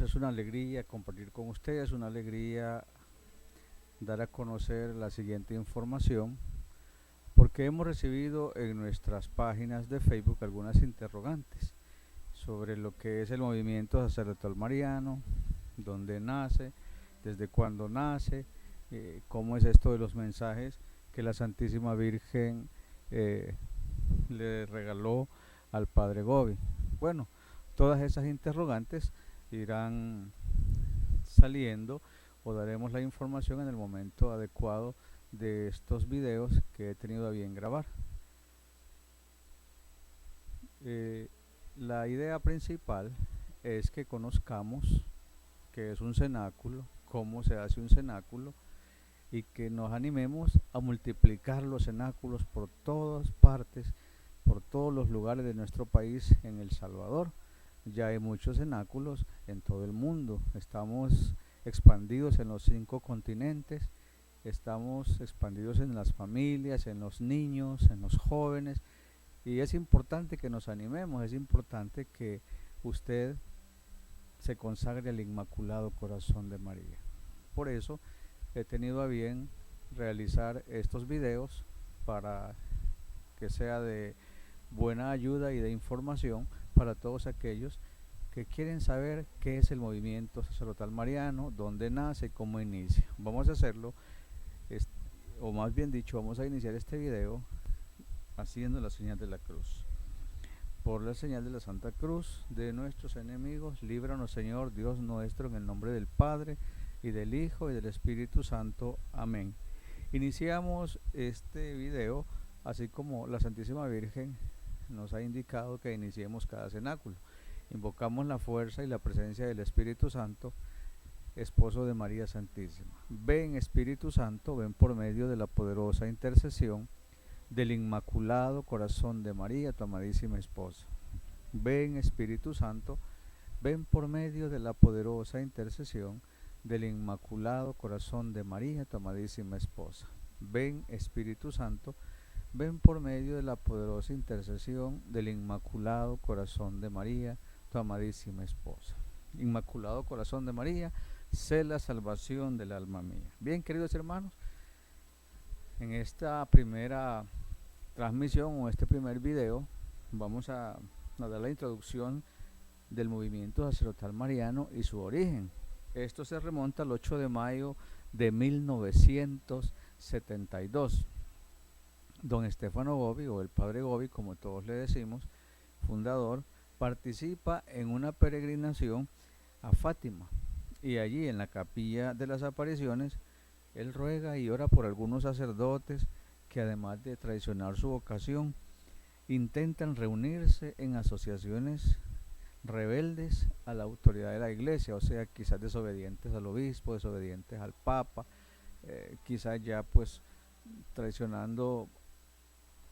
es una alegría compartir con ustedes, una alegría dar a conocer la siguiente información, porque hemos recibido en nuestras páginas de Facebook algunas interrogantes sobre lo que es el movimiento sacerdotal mariano, dónde nace, desde cuándo nace, cómo es esto de los mensajes que la Santísima Virgen eh, le regaló al Padre Gobi. Bueno, todas esas interrogantes irán saliendo o daremos la información en el momento adecuado de estos videos que he tenido a bien grabar. Eh, la idea principal es que conozcamos qué es un cenáculo, cómo se hace un cenáculo y que nos animemos a multiplicar los cenáculos por todas partes, por todos los lugares de nuestro país en El Salvador. Ya hay muchos cenáculos en todo el mundo, estamos expandidos en los 5 continentes, estamos expandidos en las familias, en los niños, en los jóvenes, y es importante que nos animemos, es importante que usted se consagre al Inmaculado Corazón de María. Por eso he tenido a bien realizar estos videos para que sea de buena ayuda y de información para todos aquellos que quieren saber qué es el movimiento sacerdotal mariano, dónde nace, cómo inicia. Vamos a hacerlo, o más bien dicho, vamos a iniciar este video haciendo la señal de la cruz. Por la señal de la Santa Cruz de nuestros enemigos, líbranos, Señor Dios nuestro, en el nombre del Padre, y del Hijo, y del Espíritu Santo. Amén. Iniciamos este video, así como la Santísima Virgen nos ha indicado que iniciemos cada cenáculo. Invocamos la fuerza y la presencia del Espíritu Santo, esposo de María Santísima. Ven, Espíritu Santo, ven por medio de la poderosa intercesión del Inmaculado Corazón de María, tu amadísima esposa. Ven, Espíritu Santo, ven por medio de la poderosa intercesión del Inmaculado Corazón de María, tu amadísima esposa. Ven, Espíritu Santo, ven por medio de la poderosa intercesión del Inmaculado Corazón de María, tu amadísima esposa. Inmaculado Corazón de María, sé la salvación del alma mía. Bien, queridos hermanos, en esta primera transmisión o este primer video vamos a dar la introducción del movimiento sacerdotal mariano y su origen. Esto se remonta al 8 de mayo de 1972. Don Stefano Gobi, o el Padre Gobi, como todos le decimos, fundador, participa en una peregrinación a Fátima, y allí en la capilla de las apariciones él ruega y ora por algunos sacerdotes que, además de traicionar su vocación, intentan reunirse en asociaciones rebeldes a la autoridad de la iglesia, o sea, quizás desobedientes al obispo, desobedientes al papa, quizás ya pues traicionando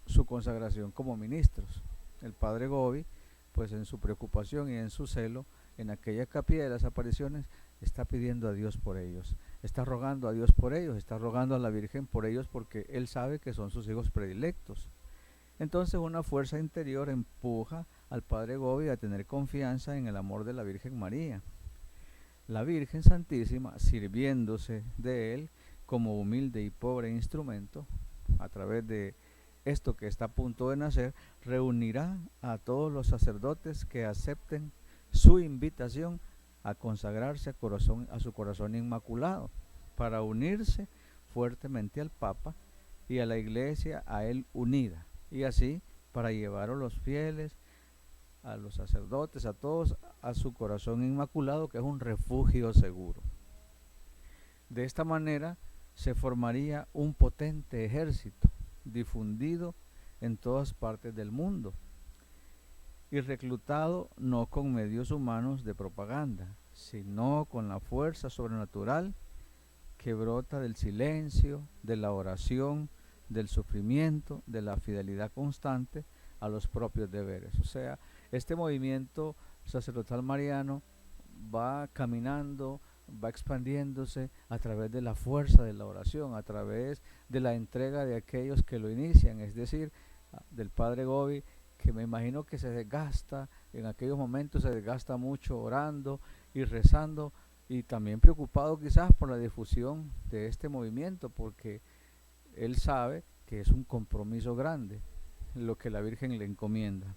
su consagración como ministros. El Padre Gobi, pues en su preocupación y en su celo, en aquella capilla de las apariciones, está pidiendo a Dios por ellos, está rogando a Dios por ellos, está rogando a la Virgen por ellos, porque él sabe que son sus hijos predilectos. Entonces una fuerza interior empuja al Padre Gobi a tener confianza en el amor de la Virgen María. La Virgen Santísima, sirviéndose de él como humilde y pobre instrumento, a través de esto que está a punto de nacer, reunirá a todos los sacerdotes que acepten su invitación a consagrarse a su corazón inmaculado, para unirse fuertemente al Papa y a la Iglesia a él unida, y así para llevar a los fieles, a los sacerdotes, a todos, a su corazón inmaculado, que es un refugio seguro. De esta manera se formaría un potente ejército difundido en todas partes del mundo y reclutado no con medios humanos de propaganda, sino con la fuerza sobrenatural que brota del silencio, de la oración, del sufrimiento, de la fidelidad constante a los propios deberes. O sea, este movimiento sacerdotal mariano va caminando, va expandiéndose a través de la fuerza de la oración, a través de la entrega de aquellos que lo inician, es decir, del Padre Gobi, que me imagino que se desgasta, en aquellos momentos se desgasta mucho orando y rezando y también preocupado quizás por la difusión de este movimiento, porque él sabe que es un compromiso grande lo que la Virgen le encomienda.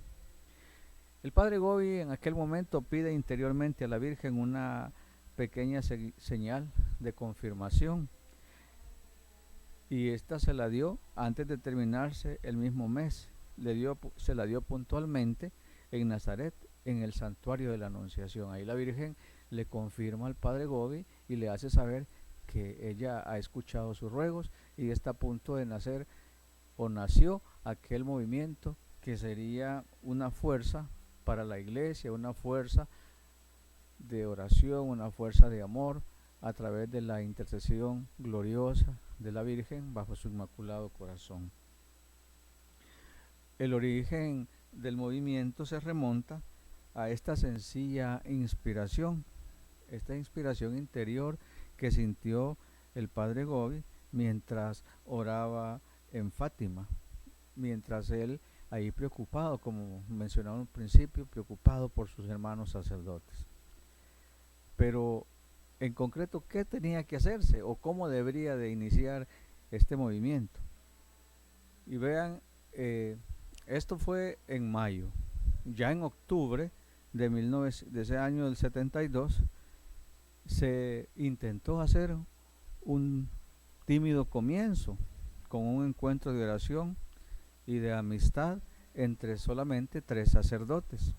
El padre Gobi en aquel momento pide interiormente a la Virgen una pequeña señal de confirmación, y esta se la dio antes de terminarse el mismo mes. Se la dio puntualmente en Nazaret, en el santuario de la Anunciación. Ahí la Virgen le confirma al padre Gobi y le hace saber que ella ha escuchado sus ruegos y está a punto de nacer, o nació, aquel movimiento que sería una fuerza para la iglesia, una fuerza de oración, una fuerza de amor a través de la intercesión gloriosa de la Virgen bajo su inmaculado corazón. El origen del movimiento se remonta a esta sencilla inspiración, esta inspiración interior que sintió el padre Gobi mientras oraba en Fátima, mientras él ahí preocupado, como mencionaba al principio, preocupado por sus hermanos sacerdotes. Pero en concreto, ¿qué tenía que hacerse o cómo debería de iniciar este movimiento? Y vean, esto fue en mayo. Ya en octubre de ese año del 72 se intentó hacer un tímido comienzo con un encuentro de oración y de amistad entre solamente 3 sacerdotes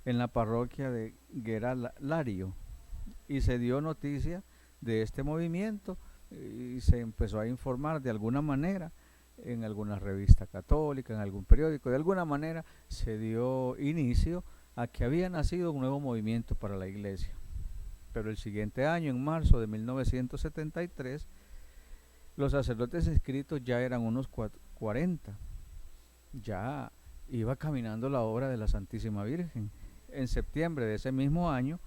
en la parroquia de Geralario, y se dio noticia de este movimiento y se empezó a informar de alguna manera en alguna revista católica, en algún periódico. De alguna manera se dio inicio a que había nacido un nuevo movimiento para la iglesia. Pero el siguiente año, en marzo de 1973, los sacerdotes inscritos ya eran unos 40. Ya iba caminando la obra de la Santísima Virgen. En septiembre de ese mismo año,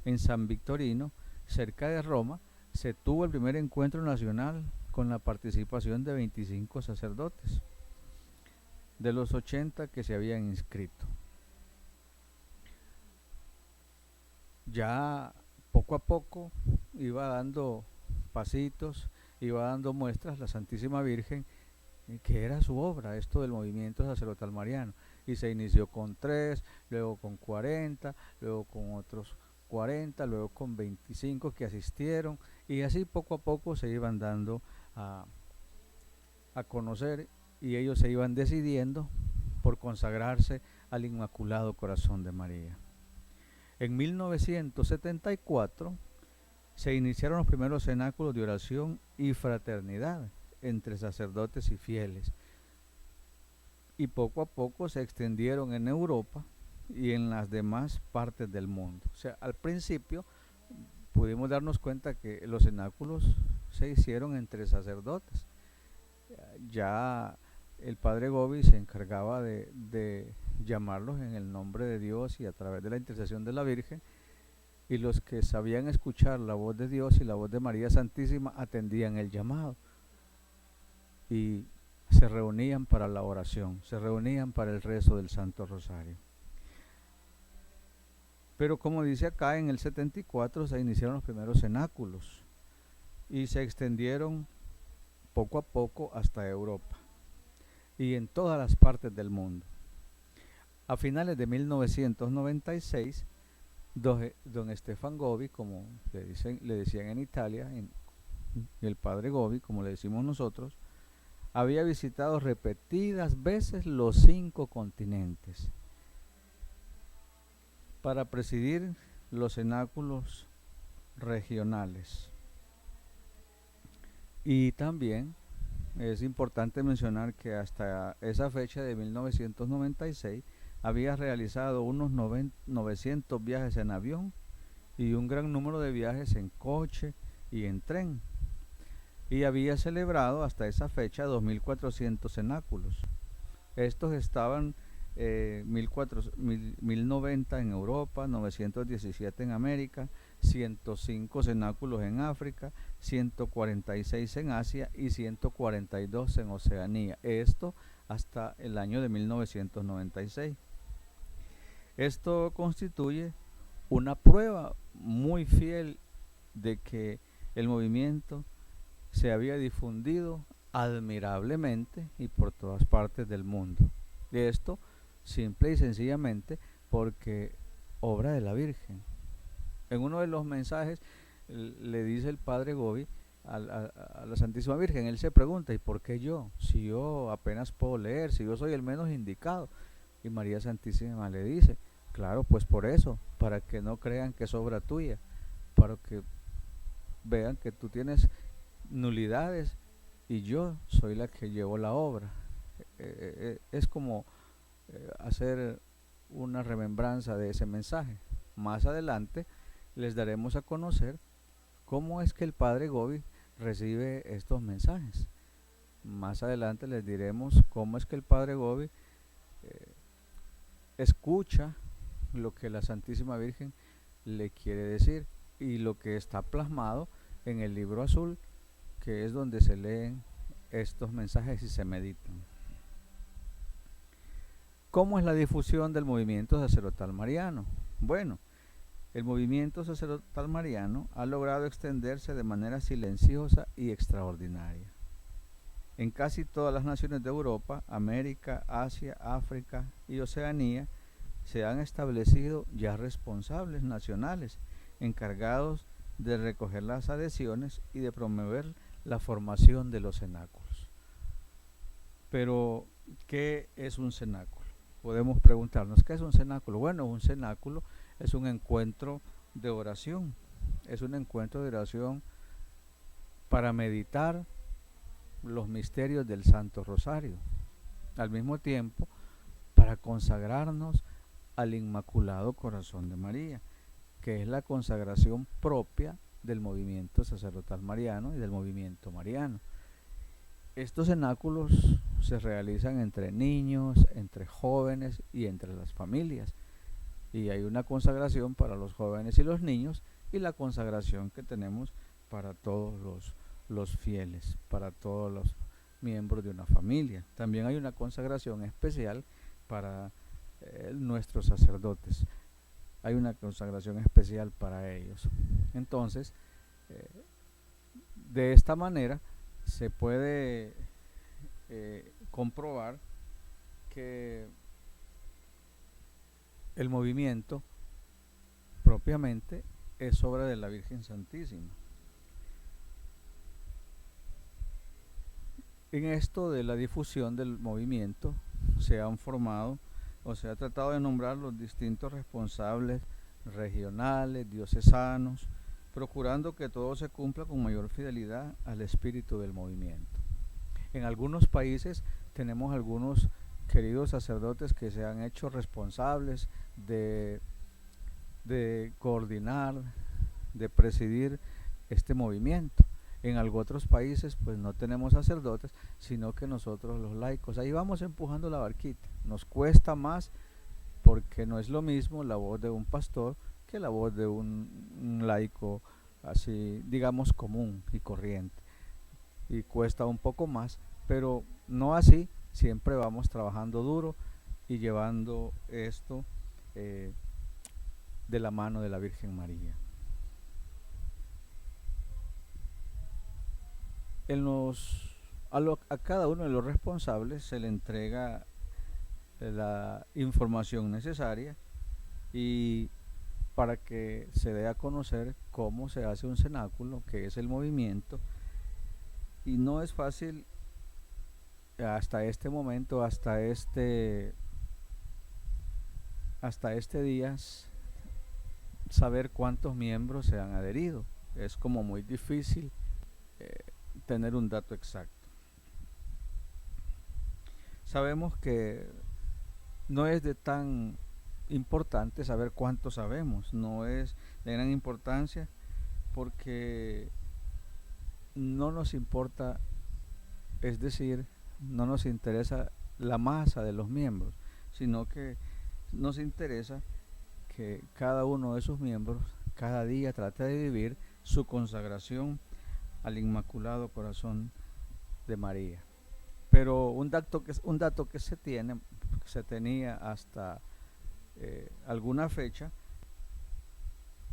en San Victorino, cerca de Roma, se tuvo el primer encuentro nacional con la participación de 25 sacerdotes de los 80 que se habían inscrito. Ya poco a poco iba dando pasitos, iba dando muestras la Santísima Virgen que era su obra, esto del movimiento sacerdotal mariano, y se inició con 3, luego con 40, luego con otros 40, luego con 25 que asistieron, y así poco a poco se iban dando a conocer, y ellos se iban decidiendo por consagrarse al Inmaculado Corazón de María. En 1974 se iniciaron los primeros cenáculos de oración y fraternidad entre sacerdotes y fieles, y poco a poco se extendieron en Europa y en las demás partes del mundo. O sea, al principio pudimos darnos cuenta que los cenáculos se hicieron entre sacerdotes. Ya el padre Gobi se encargaba de llamarlos en el nombre de Dios y a través de la intercesión de la Virgen, y los que sabían escuchar la voz de Dios y la voz de María Santísima atendían el llamado y se reunían para la oración, se reunían para el rezo del Santo Rosario. Pero como dice acá, en el 74 se iniciaron los primeros cenáculos y se extendieron poco a poco hasta Europa y en todas las partes del mundo. A finales de 1996, don Stefan Gobi, como le decían en Italia, el padre Gobi, como le decimos nosotros, había visitado repetidas veces los 5 continentes para presidir los cenáculos regionales. Y también es importante mencionar que hasta esa fecha de 1996 había realizado unos 900 viajes en avión y un gran número de viajes en coche y en tren, y había celebrado hasta esa fecha 2400 cenáculos. Estos estaban 1090 en Europa, 917 en América, 105 cenáculos en África, 146 en Asia y 142 en Oceanía. Esto hasta el año de 1996. Esto constituye una prueba muy fiel de que el movimiento se había difundido admirablemente y por todas partes del mundo. Y esto simple y sencillamente porque obra de la Virgen. En uno de los mensajes le dice el padre Gobi a la Santísima Virgen, él se pregunta, ¿y por qué yo? Si yo apenas puedo leer, si yo soy el menos indicado. Y María Santísima le dice, claro, pues por eso, para que no crean que es obra tuya, para que vean que tú tienes nulidades y yo soy la que llevo la obra. Es como hacer una remembranza de ese mensaje. Más adelante les daremos a conocer cómo es que el padre Gobi recibe estos mensajes. Más adelante les diremos cómo es que el padre Gobi escucha lo que la Santísima Virgen le quiere decir y lo que está plasmado en el libro azul, que es donde se leen estos mensajes y se meditan. ¿Cómo es la difusión del movimiento sacerdotal mariano? Bueno, el movimiento sacerdotal mariano ha logrado extenderse de manera silenciosa y extraordinaria. En casi todas las naciones de Europa, América, Asia, África y Oceanía se han establecido ya responsables nacionales encargados de recoger las adhesiones y de promover la formación de los cenáculos. Pero, ¿qué es un cenáculo? Podemos preguntarnos, ¿qué es un cenáculo? Bueno, un cenáculo es un encuentro de oración, es un encuentro de oración para meditar los misterios del Santo Rosario, al mismo tiempo para consagrarnos al Inmaculado Corazón de María, que es la consagración propia del movimiento sacerdotal mariano y del movimiento mariano. Estos cenáculos se realizan entre niños, entre jóvenes y entre las familias. Y hay una consagración para los jóvenes y los niños y la consagración que tenemos para todos los fieles, para todos los miembros de una familia. También hay una consagración especial para nuestros sacerdotes. Hay una consagración especial para ellos. Entonces, de esta manera se puede comprobar que el movimiento propiamente es obra de la Virgen Santísima. En esto de la difusión del movimiento se han formado o se ha tratado de nombrar los distintos responsables regionales, diocesanos, procurando que todo se cumpla con mayor fidelidad al espíritu del movimiento. En algunos países tenemos algunos queridos sacerdotes que se han hecho responsables de coordinar, de presidir este movimiento. En algunos otros países pues no tenemos sacerdotes, sino que nosotros los laicos, ahí vamos empujando la barquita. Nos cuesta más porque no es lo mismo la voz de un pastor que la voz de un laico así, digamos, común y corriente. Y cuesta un poco más, pero no así, siempre vamos trabajando duro y llevando esto de la mano de la Virgen María. A cada uno de los responsables se le entrega la información necesaria y para que se dé a conocer cómo se hace un cenáculo, qué es el movimiento, y no es fácil hasta este momento, hasta este día, saber cuántos miembros se han adherido. Es como muy difícil tener un dato exacto. Sabemos que no es de tan importante saber cuánto sabemos, no es de gran importancia porque no nos importa, es decir, no nos interesa la masa de los miembros, sino que nos interesa que cada uno de sus miembros cada día trate de vivir su consagración al Inmaculado Corazón de María. Pero un dato que se tenía hasta alguna fecha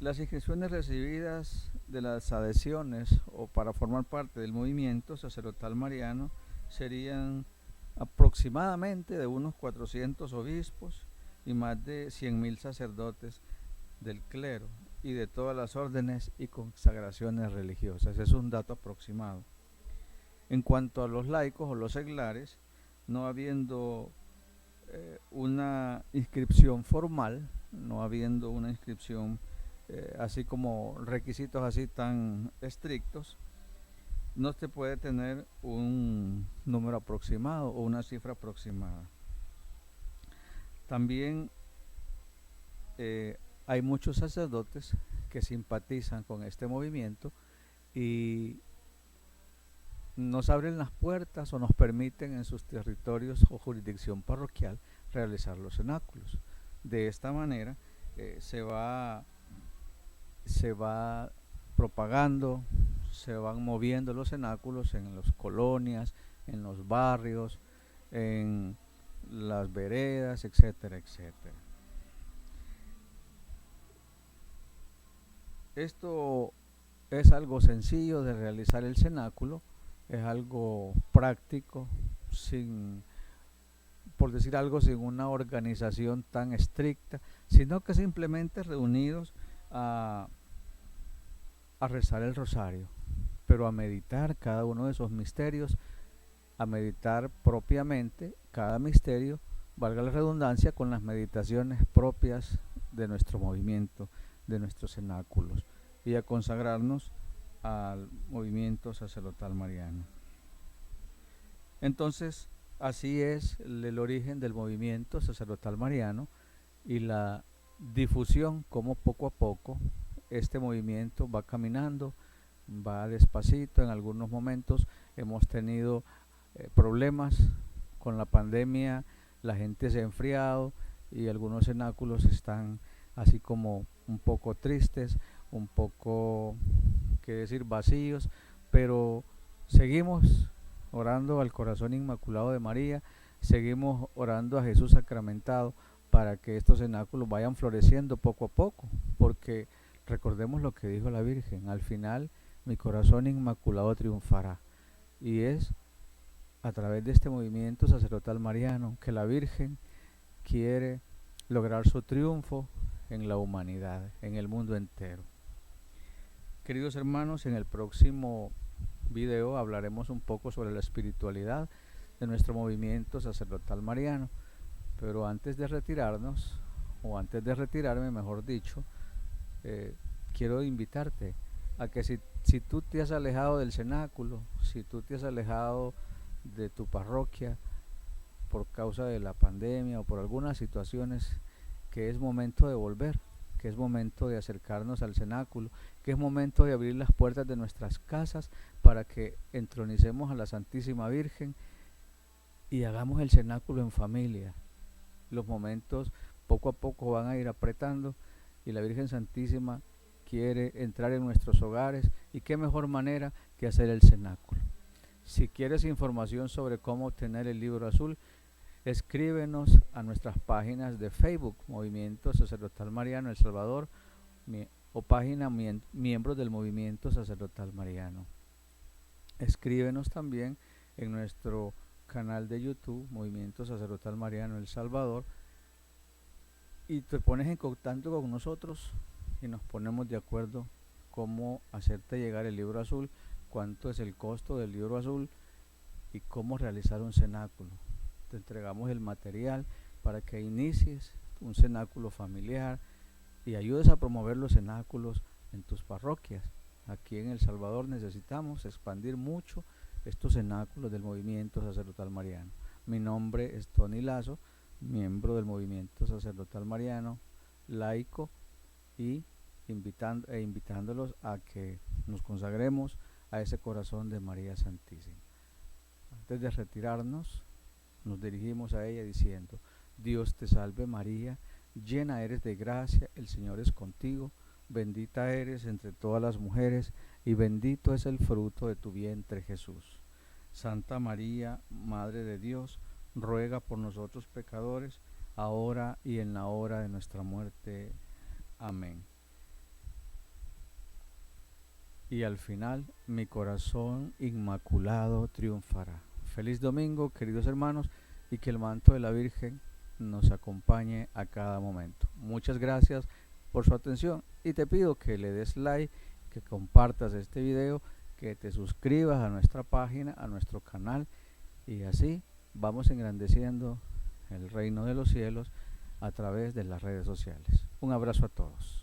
Las inscripciones recibidas de las adhesiones o para formar parte del movimiento sacerdotal mariano serían aproximadamente de unos 400 obispos y más de 100.000 sacerdotes del clero y de todas las órdenes y consagraciones religiosas. Es un dato aproximado. En cuanto a los laicos o los seglares, no habiendo una inscripción formal, no habiendo una inscripción así como requisitos así tan estrictos, no se puede tener un número aproximado o una cifra aproximada. También hay muchos sacerdotes que simpatizan con este movimiento y nos abren las puertas o nos permiten en sus territorios o jurisdicción parroquial realizar los cenáculos. De esta manera se va propagando, se van moviendo los cenáculos en las colonias, en los barrios, en las veredas, etcétera, etcétera. Esto es algo sencillo de realizar el cenáculo, es algo práctico, por decir algo, sin una organización tan estricta, sino que simplemente reunidos a rezar el rosario, pero a meditar cada uno de esos misterios, a meditar propiamente cada misterio, valga la redundancia, con las meditaciones propias de nuestro movimiento, de nuestros cenáculos, y a consagrarnos al movimiento sacerdotal mariano. Entonces, así es el origen del movimiento sacerdotal mariano y la difusión, como poco a poco este movimiento va caminando, va despacito. En algunos momentos hemos tenido problemas con la pandemia, la gente se ha enfriado y algunos cenáculos están así como un poco tristes, un poco, qué decir, vacíos, pero seguimos orando al corazón inmaculado de María, seguimos orando a Jesús sacramentado para que estos cenáculos vayan floreciendo poco a poco, porque recordemos lo que dijo la Virgen: al final mi corazón inmaculado triunfará, y es a través de este movimiento sacerdotal mariano que la Virgen quiere lograr su triunfo en la humanidad, en el mundo entero. Queridos hermanos, en el próximo video hablaremos un poco sobre la espiritualidad de nuestro movimiento sacerdotal mariano, pero antes de retirarnos, o antes de retirarme mejor dicho, quiero invitarte a que si tú te has alejado del cenáculo, si tú te has alejado de tu parroquia por causa de la pandemia o por algunas situaciones, que es momento de volver, que es momento de acercarnos al cenáculo, que es momento de abrir las puertas de nuestras casas para que entronicemos a la Santísima Virgen y hagamos el cenáculo en familia. Los momentos poco a poco van a ir apretando y la Virgen Santísima quiere entrar en nuestros hogares, y qué mejor manera que hacer el cenáculo. Si quieres información sobre cómo obtener el libro azul, escríbenos a nuestras páginas de Facebook, Movimiento Sacerdotal Mariano El Salvador, o página Miembros del Movimiento Sacerdotal Mariano. Escríbenos también en nuestro canal de YouTube, Movimiento Sacerdotal Mariano El Salvador, y te pones en contacto con nosotros y nos ponemos de acuerdo cómo hacerte llegar el libro azul, cuánto es el costo del libro azul y cómo realizar un cenáculo. Te entregamos el material para que inicies un cenáculo familiar y ayudes a promover los cenáculos en tus parroquias. Aquí en El Salvador necesitamos expandir mucho estos cenáculos del movimiento sacerdotal mariano. Mi nombre es Tony Lazo, miembro del movimiento sacerdotal mariano, laico, y invitándolos a que nos consagremos a ese corazón de María Santísima. Antes de retirarnos, nos dirigimos a ella diciendo: Dios te salve María, llena eres de gracia, el Señor es contigo, bendita eres entre todas las mujeres, y bendito es el fruto de tu vientre Jesús. Santa María, Madre de Dios, ruega por nosotros pecadores, ahora y en la hora de nuestra muerte. Amén. y al final mi corazón inmaculado triunfará. Feliz domingo, queridos hermanos, y que el manto de la Virgen nos acompañe a cada momento. Muchas gracias por su atención y te pido que le des like, que compartas este video, que te suscribas a nuestra página, a nuestro canal, y así vamos engrandeciendo el reino de los cielos a través de las redes sociales. Un abrazo a todos.